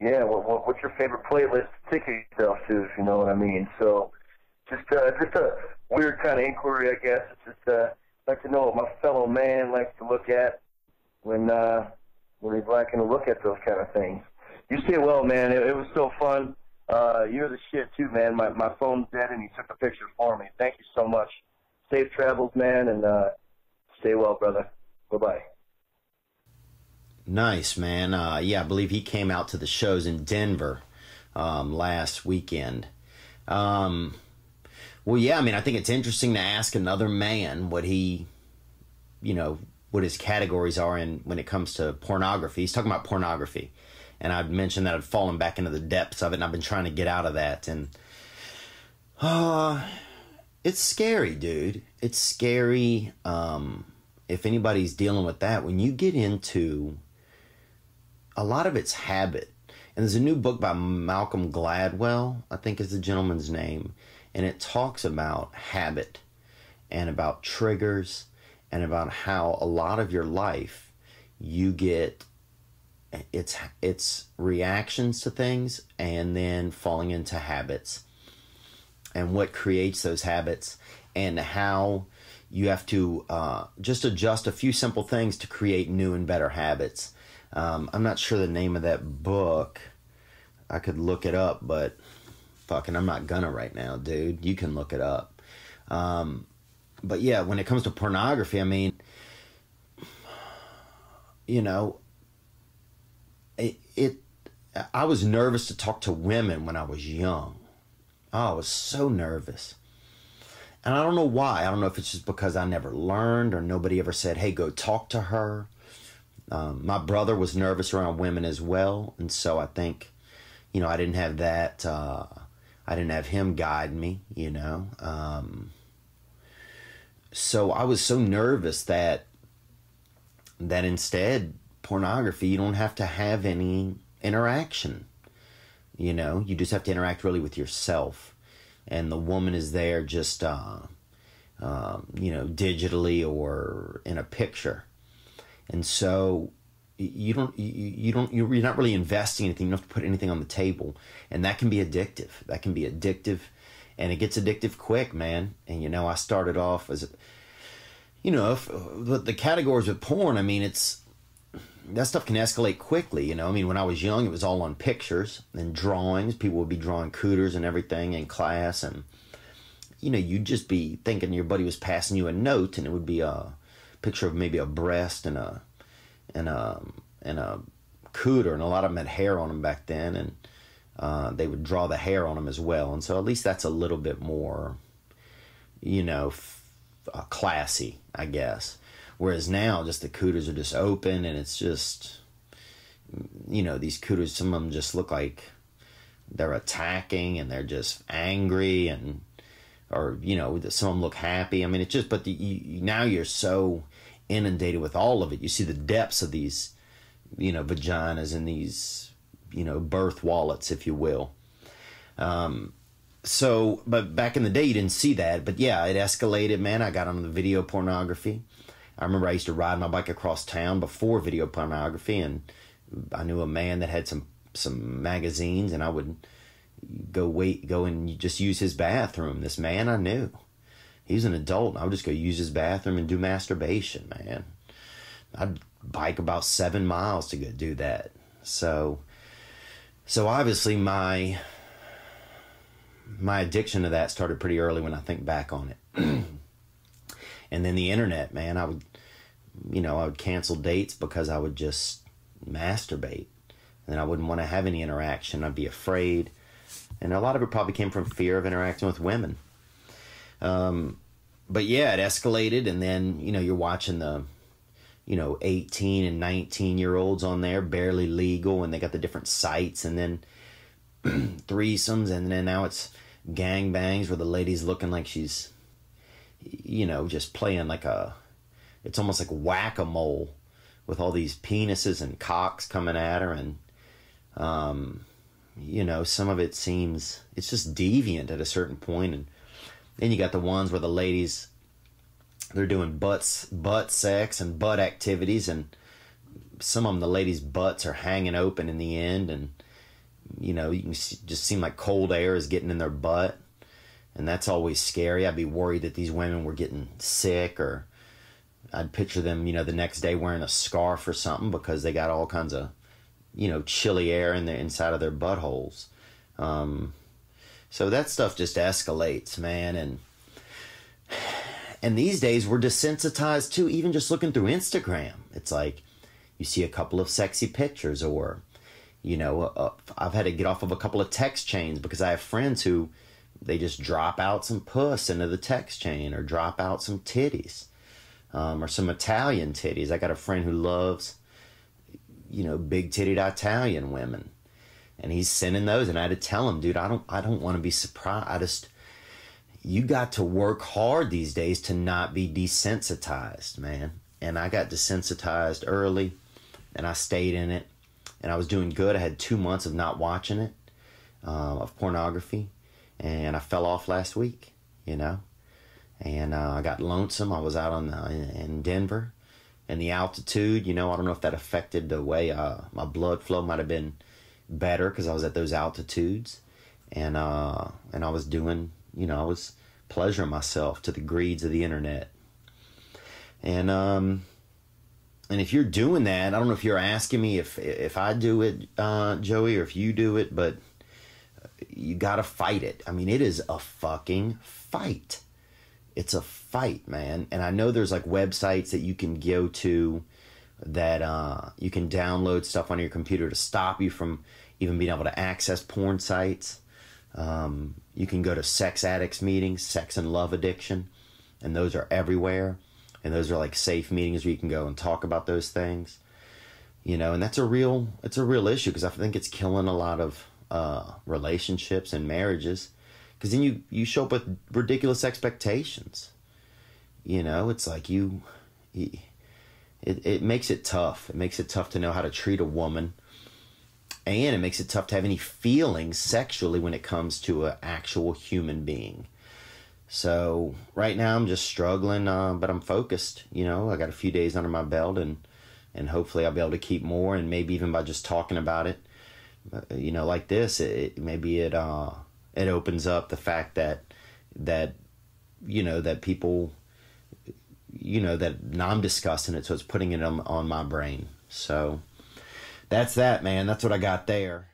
yeah, what's your favorite playlist to take yourself to, if you know what I mean? So just a weird kind of inquiry, I guess. It's just like to know what my fellow man likes to look at when he's liking to look at those kind of things. You say well, man. It was so fun. You're the shit too, man. My phone's dead, and you took a picture for me. Thank you so much. Safe travels, man, and stay well, brother. Bye-bye. Nice, man. Yeah, I believe he came out to the shows in Denver last weekend. Well, yeah, I mean, I think it's interesting to ask another man what he, what his categories are when it comes to pornography. He's talking about pornography. And I'd mentioned that I'd fallen back into the depths of it, and I've been trying to get out of that. And it's scary, dude. It's scary if anybody's dealing with that. When you get into a lot of it's habit. And there's a new book by Malcolm Gladwell, I think is the gentleman's name. And it talks about habit and about triggers and about how a lot of your life you get it's reactions to things and then falling into habits and what creates those habits and how you have to just adjust a few simple things to create new and better habits. I'm not sure the name of that book. I could look it up, but fucking I'm not gonna right now, dude. You can look it up. But yeah, when it comes to pornography, I mean, I was nervous to talk to women when I was young. Oh, I was so nervous. And I don't know why. I don't know if it's just because I never learned or nobody ever said, hey, go talk to her. My brother was nervous around women as well. And so I think, I didn't have that. I didn't have him guide me, So I was so nervous that instead, pornography, you don't have to have any interaction. You just have to interact really with yourself. And the woman is there just, digitally or in a picture. And so you're not really investing anything. You don't have to put anything on the table. And that can be addictive. And it gets addictive quick, man. And, I started off as, the categories of porn, I mean, that stuff can escalate quickly, when I was young, it was all on pictures and drawings. People would be drawing cooters and everything in class. And, you'd just be thinking your buddy was passing you a note and it would be a picture of maybe a breast and a cooter. And a lot of them had hair on them back then. And they would draw the hair on them as well. And so at least that's a little bit more, classy, I guess. Whereas now, just the cooters are just open, and it's just, these cooters, some of them just look like they're attacking, and they're just angry, or some of them look happy. I mean, it's just, but now you're so inundated with all of it. You see the depths of these, vaginas and these, birth wallets, if you will. So, but back in the day, you didn't see that. But yeah, it escalated, man. I got on the video pornography. I remember I used to ride my bike across town before video pornography, and I knew a man that had some magazines, and I would go and just use his bathroom. This man I knew. He's an adult, and I would just go use his bathroom and do masturbation, man. I'd bike about 7 miles to go do that. So obviously my addiction to that started pretty early when I think back on it. And then the internet, man, I would cancel dates because I would just masturbate. And I wouldn't want to have any interaction. I'd be afraid. And a lot of it probably came from fear of interacting with women. But yeah, it escalated. And then, you're watching the, 18 and 19-year-olds on there, barely legal. And they got the different sites. And then threesomes. And then now it's gangbangs where the lady's looking like she's, just playing like it's almost like whack-a-mole with all these penises and cocks coming at her. And, some of it seems, it's just deviant at a certain point. And then you got the ones where the ladies, they're doing butt sex and butt activities. And some of them, the ladies' butts are hanging open in the end. And, You know, you can just seem like cold air is getting in their butt. And that's always scary. I'd be worried that these women were getting sick, or I'd picture them, you know, the next day wearing a scarf or something because they got all kinds of, you know, chilly air in the inside of their buttholes. So that stuff just escalates, man. And these days we're desensitized too, even just looking through Instagram. It's like you see a couple of sexy pictures, or, you know, I've had to get off of a couple of text chains because I have friends who, they just drop out some puss into the text chain, or drop out some titties, or some Italian titties. I got a friend who loves, you know, big tittied Italian women, and he's sending those. And I had to tell him, dude, I don't want to be surprised. You got to work hard these days to not be desensitized, man. And I got desensitized early, and I stayed in it, and I was doing good. I had 2 months of not watching it, of pornography. And I fell off last week, you know, and I got lonesome. I was out in Denver, and the altitude, you know, I don't know if that affected the way my blood flow might have been better because I was at those altitudes, and I was doing, you know, I was pleasuring myself to the greeds of the internet, and if you're doing that, I don't know if you're asking me if I do it, Joey, or if you do it, but you gotta fight it. I mean, it is a fucking fight. It's a fight, man. And I know there's like websites that you can go to that you can download stuff on your computer to stop you from even being able to access porn sites. You can go to sex addicts meetings, sex and love addiction, and those are everywhere. And those are like safe meetings where you can go and talk about those things. You know, and it's a real issue because I think it's killing a lot of relationships and marriages, because then you show up with ridiculous expectations. You know, it's like it makes it tough. It makes it tough to know how to treat a woman, and it makes it tough to have any feelings sexually when it comes to an actual human being. So right now I'm just struggling, but I'm focused. You know, I got a few days under my belt, and hopefully I'll be able to keep more, and maybe even by just talking about it, you know, like this, maybe it opens up the fact that you know, that people, you know, that I'm discussing it, so it's putting it on my brain. So that's that, man. That's what I got there.